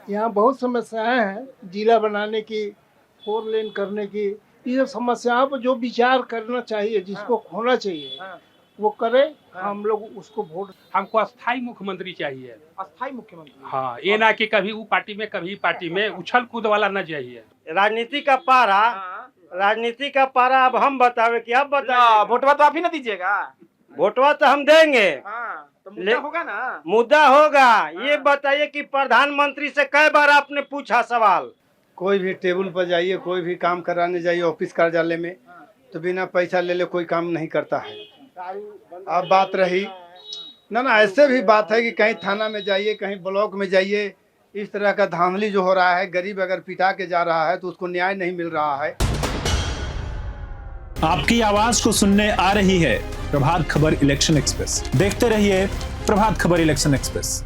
यहाँ बहुत समस्याएं हैं, जिला बनाने की, 4 लेन करने की। ये सब समस्याओं पर जो विचार करना चाहिए, जिसको होना चाहिए, वो करे। हम लोग उसको वोट। हमको अस्थाई मुख्यमंत्री चाहिए। अस्थाई मुख्यमंत्री। हाँ, ये ना कि कभी वो पार्टी में कभी पार्टी में उछल कूद वाला न चाहिए। राजनीति का पारा, राजनीति का पारा अब हम बतावे कि अब बताइए। वोटवा तो आप ही ना दीजिएगा। वोटवा तो हम देंगे, तो मुद्दा होगा ना। मुद्दा होगा। ये बताइए कि प्रधानमंत्री से कई बार आपने पूछा सवाल। कोई भी टेबल पर जाइए, कोई भी काम कराने जाइए ऑफिस कार्यालय में, तो बिना पैसा ले ले कोई काम नहीं करता है। अब बात रही ना ऐसे भी बात है कि कहीं थाना में जाइए, कहीं ब्लॉक में जाइए, इस तरह का धांधली जो हो रहा है, गरीब अगर पिटा के जा रहा है तो उसको न्याय नहीं मिल रहा है। आपकी आवाज को सुनने आ रही है प्रभात खबर इलेक्शन एक्सप्रेस। देखते रहिए प्रभात खबर इलेक्शन एक्सप्रेस।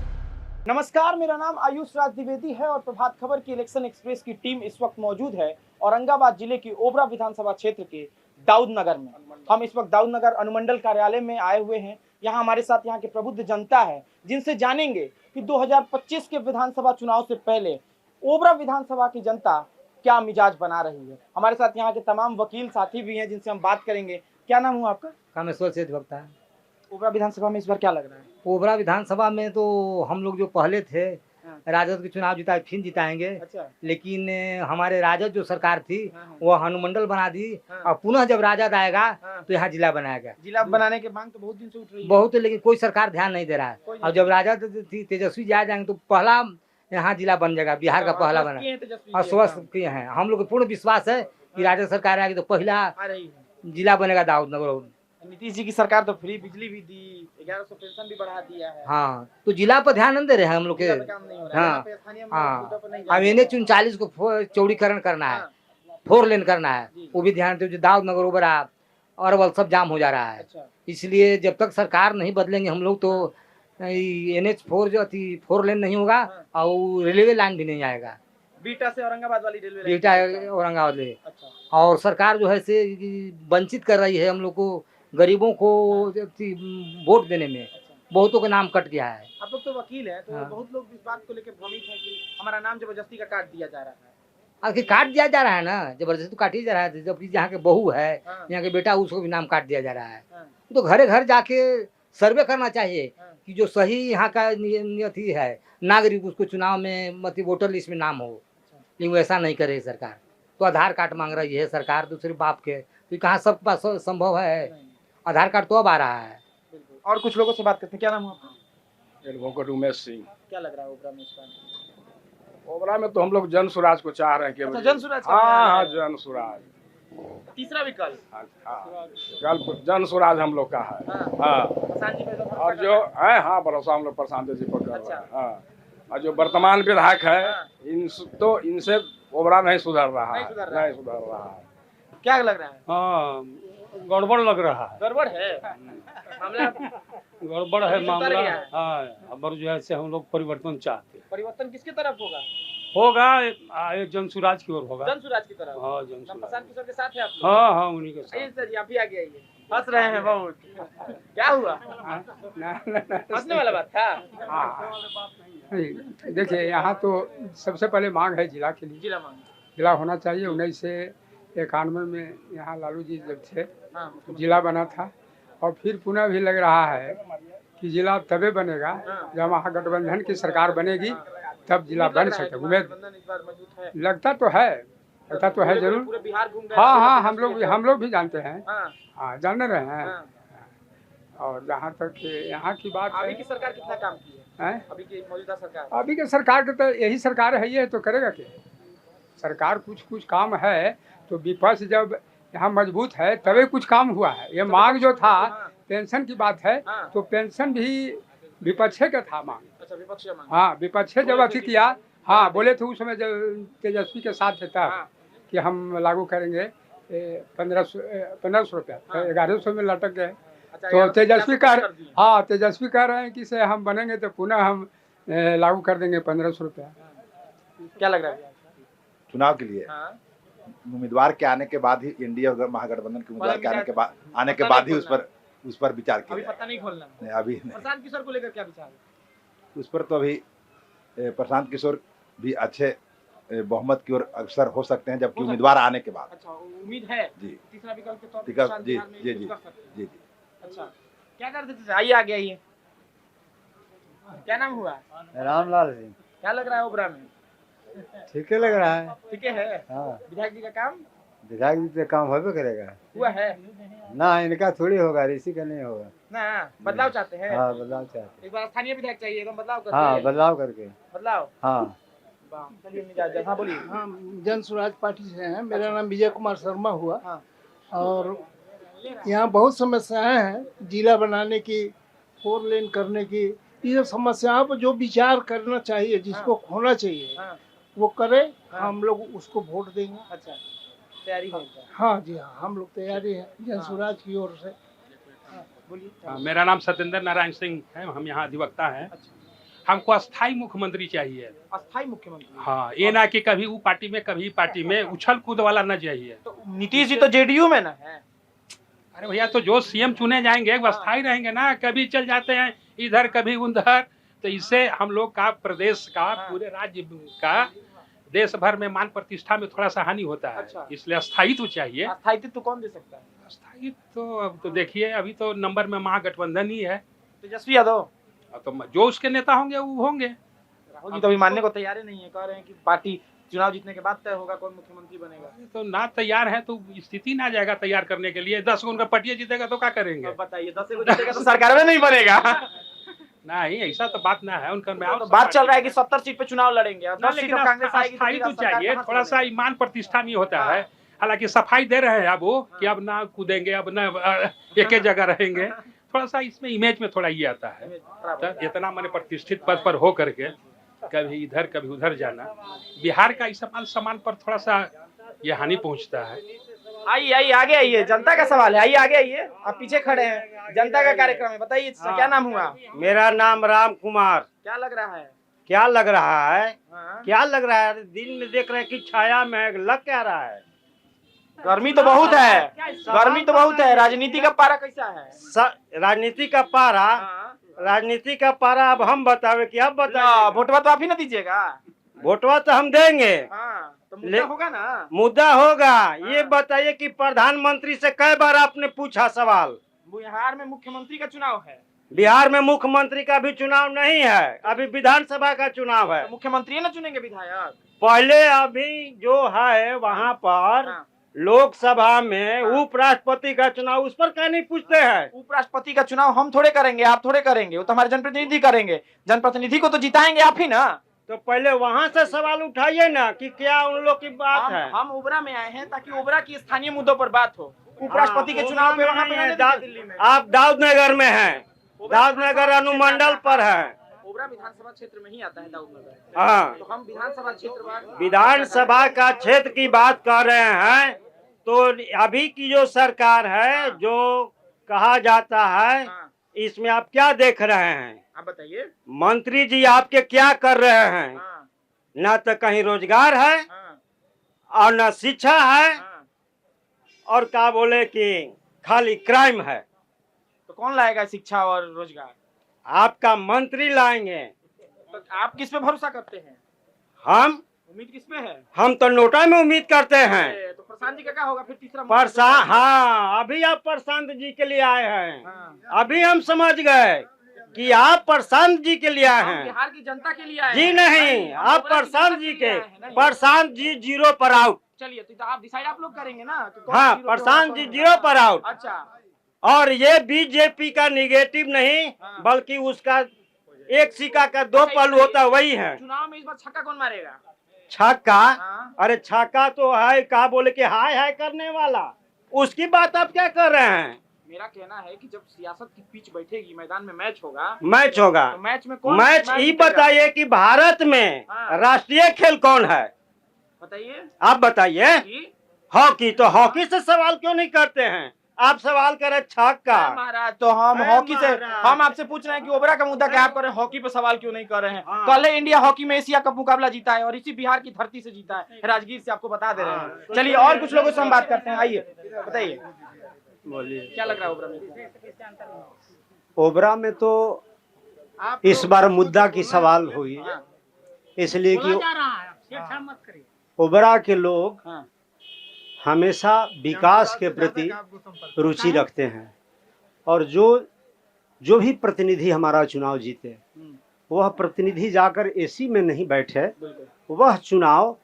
नमस्कार, मेरा नाम आयुष राज द्विवेदी है और प्रभात खबर की इलेक्शन एक्सप्रेस की टीम इस वक्त मौजूद है औरंगाबाद जिले की ओबरा विधानसभा क्षेत्र के दाऊद नगर में। हम इस वक्त दाऊद नगर अनुमंडल कार्यालय में आए हुए हैं। यहाँ हमारे साथ यहाँ के प्रबुद्ध जनता है, जिनसे जानेंगे कि 2025 के विधानसभा चुनाव से पहले ओबरा विधानसभा की जनता क्या मिजाज बना रही है। हमारे साथ यहाँ के तमाम वकील साथी भी हैं जिनसे हम बात करेंगे। क्या नाम हुआ आपका? कामेश्वर से अधिवक्ता है। ओबरा विधानसभा में इस बार क्या लग रहा है? ओबरा विधानसभा में तो हम लोग जो पहले थे राजद के चुनाव जिताए, फिर जिताएंगे। अच्छा। लेकिन हमारे राजद जो सरकार थी वह अनुमंडल बना दी हाँ। और पुनः जब राजद आएगा तो यहाँ जिला बनाएगा। जिला बनाने की मांग तो बहुत दिन से उठ रही है। बहुत, लेकिन कोई सरकार ध्यान नहीं दे रहा है। और जब राजद थी तेजस्वी जी आ जाएंगे तो पहला यहाँ जिला बन जाएगा, बिहार का पहला बना। और स्वस्थ किए हैं, हम लोग को पूर्ण विश्वास है कि राजद सरकार आएगी तो पहला जिला बनेगा दाऊद नगर। नीतीश जी की सरकार तो फ्री बिजली भी दी, 1100 पेंशन भी बढ़ा दिया है। हाँ, तो जिला पर ध्यान नहीं दे रहे हैं हम लोग के। हाँ हाँ, अब NH 39 को चौड़ीकरण करना है, 4 लेन करना है, वो भी ध्यान दे। दाऊद नगर ओबरा अरवल सब जाम हो जा रहा है। इसलिए जब तक सरकार नहीं बदलेंगे हम लोग तो NH 4 लेन नहीं होगा और रेलवे लाइन भी नहीं आएगा। बीटा से औरंगाबाद वाली रेलवे बीटा औरंगाबाद ले। और सरकार जो है से वंचित कर रही है हम लोग को, गरीबों को वोट देने में। बहुतों का नाम कट गया है। आप लोग तो वकील हैं, तो बहुत लोग इस बात को लेकर भ्रमित हैं कि हमारा नाम जबरदस्ती का काट दिया जा रहा है। आखिर काट दिया जा रहा है ना, जबरदस्ती तो काट ही जा रहा है। जबकि यहाँ के बहू है, यहाँ के बेटा, उसको भी नाम काट दिया जा रहा है। तो घरे घर जाके सर्वे करना चाहिए कि जो सही यहाँ का नियति है नागरिक, उसको चुनाव में मतलब वोटर लिस्ट में नाम हो। लेकिन वैसा नहीं करे सरकार, तो आधार कार्ड मांग रही है सरकार दूसरे बाप के। तो कहाँ सबके पास संभव है? आधार कार्ड तो अब आ रहा है। और कुछ लोगों से बात करते हैं। क्या नाम है आपका? एडवोकेट उमेश सिंह। क्या लग रहा है ओबरा में इस बार? ओबरा में तो हम लोग जन सुराज को चाह रहे हैं। अच्छा, जन सुराज। हाँ, जन सुराज। तीसरा विकल्प। कल जन सुराज हम लोग का है। हाँ, और जो है, हाँ, भरोसा हम लोग प्रशांत जी पर कर रहे हैं। हाँ, और जो वर्तमान विधायक है इनसे ओबरा नहीं सुधर रहा है, नहीं सुधर रहा है। क्या लग रहा है? हाँ, गड़बड़ लग रहा है। गड़बड़ है मामला। गड़बड़ है मामला। हाँ, अब जो है से हम लोग परिवर्तन चाहते हैं। परिवर्तन किसकी तरफ होगा? होगा जन सुराज की ओर होगा। जन सुराज की तरफ। हाँ, जन सुराज। प्रशांत किशोर के साथ है आप? हाँ हाँ, उन्हीं के साथ। सर, आप भी आगे आइए। हंस रहे हैं बहुत। क्या हुआ? हंसने वाला बात था। देखिए, यहाँ तो सबसे पहले मांग है जिला के लिए। जिला होना चाहिए। 1991 में यहाँ लालू जी जब थे जिला बना था, और फिर पुनः भी लग रहा है कि जिला तबे बनेगा जब महागठबंधन की सरकार बनेगी, तब जिला बन सके। उम्मीद लगता तो है जरूर। हाँ हाँ, हम लोग भी जानते हैं। हाँ, जान रहे हैं। और जहाँ तक यहाँ की बात है, अभी की सरकार कितना काम की है? अभी की मौजूदा सरकार, अभी के सरकार के तो यही सरकार है, ये तो करेगा क्या? सरकार कुछ काम है, तो विपक्ष जब यहाँ मजबूत है तभी कुछ काम हुआ है। ये मांग जो था पेंशन की बात है, तो पेंशन भी विपक्ष का था मांग। अच्छा, विपक्ष मांग। हाँ, विपक्ष जब अथी किया, हाँ बोले थे उस समय जब तेजस्वी के साथ था कि हम लागू करेंगे 1500 रुपया, 1100 में लटक गए। तो तेजस्वी कह रहे हैं कि से हम बनेंगे तो पुनः हम लागू कर देंगे 1500 रुपया। क्या लग रहा है चुनाव के लिए? उम्मीदवार के आने के बाद ही, इंडिया महागठबंधन के उम्मीदवार के आने के बाद ही उस पर विचार किया। अभी पता नहीं खोलना है। अभी नहीं। प्रशांत किशोर को लेकर क्या विचार है? उस पर तो अभी प्रशांत किशोर भी अच्छे बहुमत की ओर अग्रसर हो सकते हैं, जबकि उम्मीदवार आने के बाद। अच्छा, उम्मीद है जी तीसरा विकल्प के तौर पर विकल्प, प्रशांत जी बिहार में जी कुछ जी कर सकते हैं। जी जी। अच्छा, क्या करते थे? आइए आगे आइए। क्या नाम हुआ? रामलाल सिंह। क्या लग रहा है ओबरा में? ठीक लग रहा है। ठीक है। हाँ, विधायक जी का काम विधायक जी से काम होबे करेगा हुआ है ना, इनका थोड़ी होगा, ऋषि का नहीं होगा। ना? बदलाव चाहते हैं? हाँ, बदलाव चाहते। एक बार स्थानीय विधायक चाहिए, एकदम बदलाव करके। हाँ, बदलाव करके। बदलाव। हाँ, वाह, चलिए मिजाज। हाँ बोलिए। हम जन स्वराज पार्टी से हैं, मेरा नाम विजय कुमार शर्मा हुआ। हाँ। और यहाँ बहुत समस्याएं हैं, जिला बनाने की, 4 लेन करने की, ये सब समस्याओं पर जो विचार करना चाहिए, जिसको होना चाहिए हाँ। वो करे, हाँ। हम लोग उसको वोट देंगे। अच्छा, तैयारी है इनका। हाँ जी हाँ, हम लोग तैयारी है जन हाँ। स्वराज की ओर से। बोलिए। मेरा नाम सत्येंद्र नारायण सिंह है, हम यहाँ अधिवक्ता हैं। अच्छा, हमको अस्थाई मुख्यमंत्री चाहिए। अस्थाई मुख्यमंत्री। हाँ, ये ना कि कभी वो पार्टी में कभी पार्टी में उछल कूद वाला न चाहिए। तो नीतीश जी तो जेडीयू में ना है। अरे भैया, तो जो सीएम चुने जाएंगे वो अस्थाई रहेंगे ना, कभी चल जाते हैं इधर कभी उधर। तो इससे हम लोग का, प्रदेश का, पूरे राज्य का, देश भर में मान प्रतिष्ठा में थोड़ा सा हानि होता है। अच्छा। इसलिए अस्थायित्व चाहिए। अस्थायित्व तो कौन दे सकता है? अस्थायित्व तो अब तो देखिए, अभी तो नंबर में महागठबंधन ही है। तेजस्वी यादव। तो जो उसके नेता होंगे वो होंगे। राहुल जी तो अभी मानने को तैयार ही नहीं है, कह रहे हैं कि पार्टी चुनाव जीतने के बाद तय होगा कौन मुख्यमंत्री बनेगा। तो ना तैयार है तो स्थिति ना जाएगा तैयार करने के लिए। 10 उनका पटिया जीतेगा तो क्या करेंगे? अब बताइए, 10 को जीतेगा तो सरकार में नहीं बनेगा। नहीं, ऐसा तो बात ना है उनका। तो बात चल रहा है कि 70 सीट पे चुनाव लड़ेंगे और 10 सीट लेकिन पर कांग्रेस आएगी तो अस्थायित्व फिर सरकार चाहिए, कहाँ से थोड़ा सा बनेगी? ईमान प्रतिष्ठा नहीं होता हाँ। है। हालांकि सफाई दे रहे हैं अब वो कि अब ना कूदेंगे, अब ना एक ही जगह रहेंगे। थोड़ा सा इसमें इमेज में थोड़ा ये आता है। तो इतना मैंने प्रतिष्ठित पद पर हो करके कभी इधर कभी उधर जाना, बिहार का इस सम्मान पर थोड़ा सा ये हानि पहुंचता है। आइए आइए, आगे आइए, जनता का सवाल है। आइए आगे आइए, आप पीछे खड़े हैं, जनता का कार्यक्रम है। बताइए क्या नाम हुआ? मेरा नाम राम कुमार। क्या लग रहा है? क्या लग रहा है? हाँ? क्या लग रहा है? दिन में देख रहे हैं कि छाया में लग क्या रहा है? गर्मी तो बहुत है, गर्मी तो बहुत है। राजनीति का पारा कैसा है? राजनीति का पारा, हाँ। राजनीति का पारा अब हम बतावे कि अब बताइए। वोटवा तो आप ही ना दीजिएगा। वोटवा तो हम देंगे। हाँ, तो मुद्दा होगा ना। मुद्दा होगा। ये बताइए कि प्रधानमंत्री से कई बार आपने पूछा सवाल? बिहार में मुख्यमंत्री का चुनाव है। बिहार में मुख्यमंत्री का भी चुनाव नहीं है, अभी विधानसभा का चुनाव है। तो मुख्यमंत्री ना चुनेंगे विधायक? पहले अभी जो है वहाँ पर हाँ। लोकसभा में उपराष्ट्रपति का चुनाव, उस पर क्या नहीं पूछते हैं? उपराष्ट्रपति का चुनाव हम थोड़े करेंगे, आप थोड़े करेंगे, वो तो हमारे जनप्रतिनिधि करेंगे। जनप्रतिनिधि को तो जिताएंगे आप ही ना। तो पहले वहाँ से सवाल उठाइए ना कि क्या उन लोग की बात है। हम ओबरा में आए हैं ताकि ओबरा की स्थानीय मुद्दों पर बात हो। उपराष्ट्रपति के चुनाव पे वहाँ पे दिल्ली में आप दाऊदनगर में हैं, दाऊदनगर अनुमंडल पर है। ओबरा विधानसभा क्षेत्र में ही आता है दाऊदनगर। हाँ, तो हम विधानसभा क्षेत्र, विधानसभा का क्षेत्र की बात कर रहे हैं। तो अभी की जो सरकार है, जो कहा जाता है, इसमें आप क्या देख रहे हैं? आप बताइए। मंत्री जी आपके क्या कर रहे हैं? ना तो कहीं रोजगार है और न शिक्षा है, और क्या बोले कि खाली क्राइम है। तो कौन लाएगा शिक्षा और रोजगार? आपका मंत्री लाएंगे। तो आप किस पे भरोसा करते हैं? हम उम्मीद किस पे है? हम तो नोटा में उम्मीद करते हैं। तो प्रशांत जी का क्या होगा फिर तीसरा? प्रशांत, हाँ, अभी आप प्रशांत जी के लिए आए हैं। हाँ। अभी हम समझ गए कि आप प्रशांत जी के लिए आए हैं। बिहार की जनता के लिए आए जी हैं। नहीं, आप प्रशांत जी के, प्रशांत जी 0 पर आउट। चलिए, तो आप डिसाइड आप लोग करेंगे ना। हाँ, प्रशांत जी 0 पर आउट। अच्छा, और ये बीजेपी का निगेटिव नहीं, बल्कि उसका एक सिक्का का 2 पहलू होता है, वही है। चुनाव में इस बार छक्का कौन मारेगा? छक्का? हाँ। अरे छक्का तो है, कहा बोले कि हाय हाय करने वाला, उसकी बात आप क्या कर रहे हैं? मेरा कहना है कि जब सियासत की पिच बैठेगी, मैदान में मैच होगा, मैच होगा, तो मैच में कौन मैच ये बताइए कि भारत में हाँ। राष्ट्रीय खेल कौन है? बताइए। आप बताइए। हॉकी। तो हॉकी से सवाल क्यों नहीं करते हैं? आप सवाल करें छक्का। महाराज, तो हम हॉकी से, हम आपसे पूछ रहे हैं कि ओबरा का मुद्दा क्या आप कर रहे हैं, हॉकी पे सवाल क्यों नहीं कर रहे हैं? कल इंडिया हॉकी में एशिया कप मुकाबला जीता है और इसी बिहार की धरती से जीता है, राजगीर से, आपको बता दे रहे हैं। चलिए और कुछ लोगों से हम बात करते हैं। आइए, बताइए, बोलिए, क्या लग रहा है ओबरा में? ओबरा में तो इस बार मुद्दा की सवाल हुई इसलिए कि ओबरा के लोग हाँ। हमेशा विकास के प्रति रुचि रखते हैं और जो भी प्रतिनिधि हमारा चुनाव जीते वह प्रतिनिधि जाकर एसी में नहीं बैठे, वह चुनाव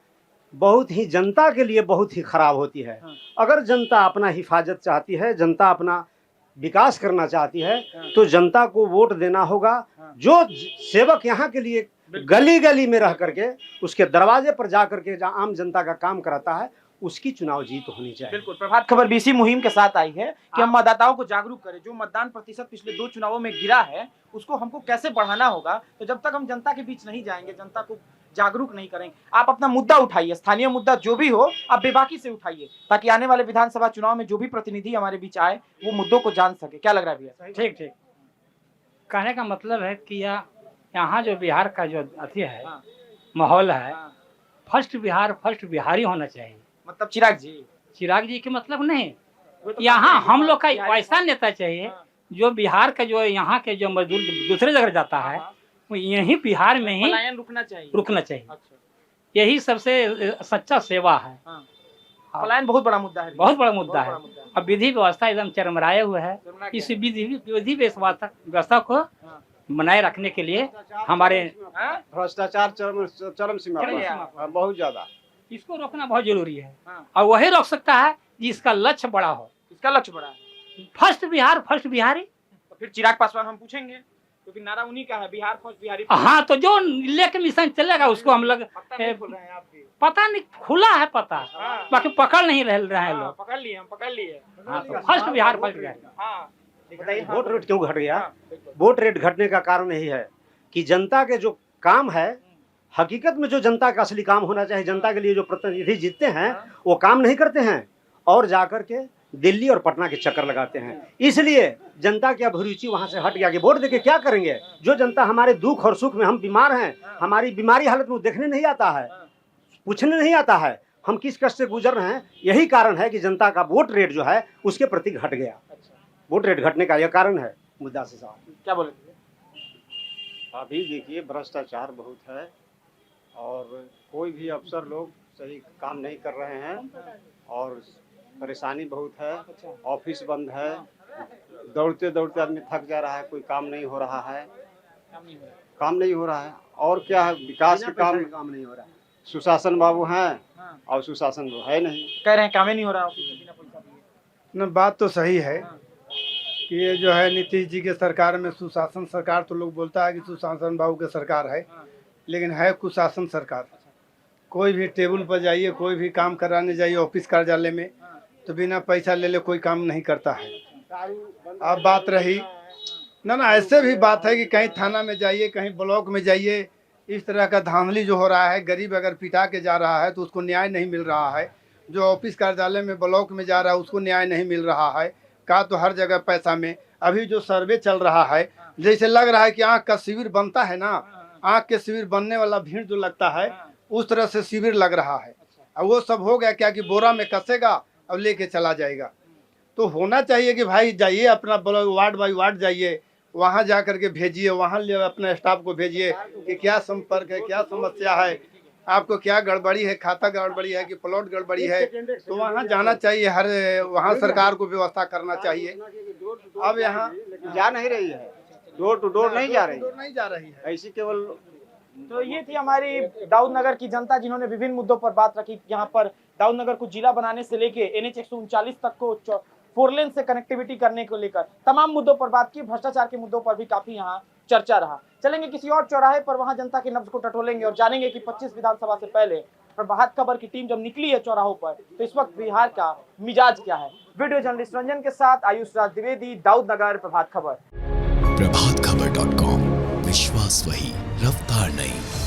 बहुत ही जनता के लिए बहुत ही खराब होती है। अगर जनता अपना हिफाजत चाहती है, जनता अपना विकास करना चाहती है तो जनता को वोट देना होगा। जो सेवक यहाँ के लिए गली गली में रह करके उसके दरवाजे पर जा करके जहाँ आम जनता का काम कराता है उसकी चुनाव जीत होनी चाहिए। बिल्कुल, प्रभात खबर भी इसी मुहिम के साथ आई है कि हम मतदाताओं को जागरूक करें। जो मतदान प्रतिशत पिछले 2 चुनावों में गिरा है उसको हमको कैसे बढ़ाना होगा। तो जब तक हम जनता के बीच नहीं जाएंगे, जनता को जागरूक नहीं करेंगे, आप अपना मुद्दा उठाइए, स्थानीय मुद्दा जो भी हो आप बेबाकी से उठाइए ताकि आने वाले विधानसभा चुनाव में जो भी प्रतिनिधि हमारे बीच आए वो मुद्दों को जान सके। क्या लग रहा है भैया? ठीक ठीक, कहने का मतलब है कि यहाँ जो बिहार का जो अति है माहौल है, फर्स्ट बिहारी होना चाहिए। मतलब चिराग जी के मतलब नहीं, यहाँ हम लोग का ऐसा नेता चाहिए जो बिहार का जो यहाँ के जो मजदूर दूसरे जगह जाता है वो यही बिहार में ही रुकना चाहिए। अच्छा। यही सबसे सच्चा सेवा है। पलायन बहुत बड़ा मुद्दा है, बहुत बड़ा मुद्दा है। अब विधि व्यवस्था एकदम चरमराए हुए है। इस विधि व्यवस्था को बनाए रखने के लिए हमारे भ्रष्टाचार चरम सीमा पर बहुत ज्यादा, इसको रोकना बहुत जरूरी है। और वही रोक सकता है जिसका लक्ष्य बड़ा हो। इसका लक्ष्य बड़ा है, फर्स्ट बिहारी। तो फिर चिराग पासवान हम पूछेंगे क्योंकि नारा उन्हीं का है, बिहार फर्स्ट बिहारी। हाँ, तो जो लेके मिशन चलेगा उसको हम लोग पता नहीं खुला है पता, बाकी पकड़ नहीं रहे लोग। पकड़ लिए। हाँ, तो फर्स्ट बिहारी। वोट रेट क्यों घट गया? वोट रेट घटने का कारण यही है कि जनता के जो काम है, हकीकत में जो जनता का असली काम होना चाहिए, जनता के लिए जो प्रतिनिधि जीतते हैं वो काम नहीं करते हैं और जाकर के दिल्ली और पटना के चक्कर लगाते हैं। इसलिए जनता की अभिरुचि वहां से हट गया कि वोट देके क्या करेंगे। जो जनता हमारे दुख और सुख में, हम बीमार हैं, हमारी बीमारी हालत में देखने नहीं आता है, पूछने नहीं आता है हम किस कष्ट से गुजर रहे हैं, यही कारण है कि जनता का वोट रेट जो है उसके प्रति घट गया। वोट रेट घटने का यह कारण है मुद्दा से साहब। क्या बोले? अभी देखिए भ्रष्टाचार बहुत है और कोई भी अफसर लोग सही काम नहीं कर रहे हैं और परेशानी बहुत है। ऑफिस बंद है, दौड़ते दौड़ते आदमी थक जा रहा है, कोई काम नहीं हो रहा है। और क्या है, विकास के काम नहीं हो रहा है। सुशासन बाबू हैं और सुशासन वो है नहीं, कह रहे हैं काम ही नहीं हो रहा। न बात तो सही है कि ये जो है नीतीश जी के सरकार में सुशासन सरकार, तो लोग बोलता है कि सुशासन बाबू के सरकार है, लेकिन है कुशासन सरकार। कोई भी टेबल पर जाइए, कोई भी काम कराने जाइए ऑफिस कार्यालय में तो बिना पैसा ले ले कोई काम नहीं करता है। अब बात रही ना ऐसे भी बात है कि कहीं थाना में जाइए, कहीं ब्लॉक में जाइए, इस तरह का धांधली जो हो रहा है। गरीब अगर पिटा के जा रहा है तो उसको न्याय नहीं मिल रहा है। जो ऑफिस कार्यालय में ब्लॉक में जा रहा है उसको न्याय नहीं मिल रहा है। का तो हर जगह पैसा में। अभी जो सर्वे चल रहा है, जैसे लग रहा है कि आँख का शिविर बनता है ना, आँख के शिविर बनने वाला भीड़ जो लगता है उस तरह से शिविर लग रहा है। अब वो सब हो गया क्या कि बोरा में कसेगा अब लेके चला जाएगा। तो होना चाहिए कि भाई जाइए अपना वार्ड बाई वार्ड जाइए, वहाँ जा करके भेजिए, वहाँ ले अपने स्टाफ को भेजिए कि क्या संपर्क है, क्या समस्या है, आपको क्या गड़बड़ी है, खाता गड़बड़ी है कि प्लॉट गड़बड़ी है, तो वहाँ जाना चाहिए। हर वहाँ सरकार को व्यवस्था करना चाहिए। अब यहाँ जा नहीं रही है, डोर टू डोर नहीं जा रही है, ऐसी केवल। तो ये थी हमारी दाऊद नगर की जनता जिन्होंने विभिन्न मुद्दों पर बात रखी। यहाँ पर दाऊद नगर को जिला बनाने से लेके NH 139 तक को 4 लेन से कनेक्टिविटी करने को लेकर तमाम मुद्दों पर बात की। भ्रष्टाचार के मुद्दों पर भी काफी यहाँ चर्चा रहा। चलेंगे किसी और चौराहे पर, वहां जनता की नब्ज को टटोलेंगे और जानेंगे कि 25 विधानसभा से पहले प्रभात खबर की टीम जब निकली है चौराहों पर तो इस वक्त बिहार का मिजाज क्या है। वीडियो जर्नलिस्ट रंजन के साथ आयुष राज द्विवेदी, दाऊद नगर, प्रभात खबर। प्रभातखबर.com, विश्वास वही, रफ्तार नहीं।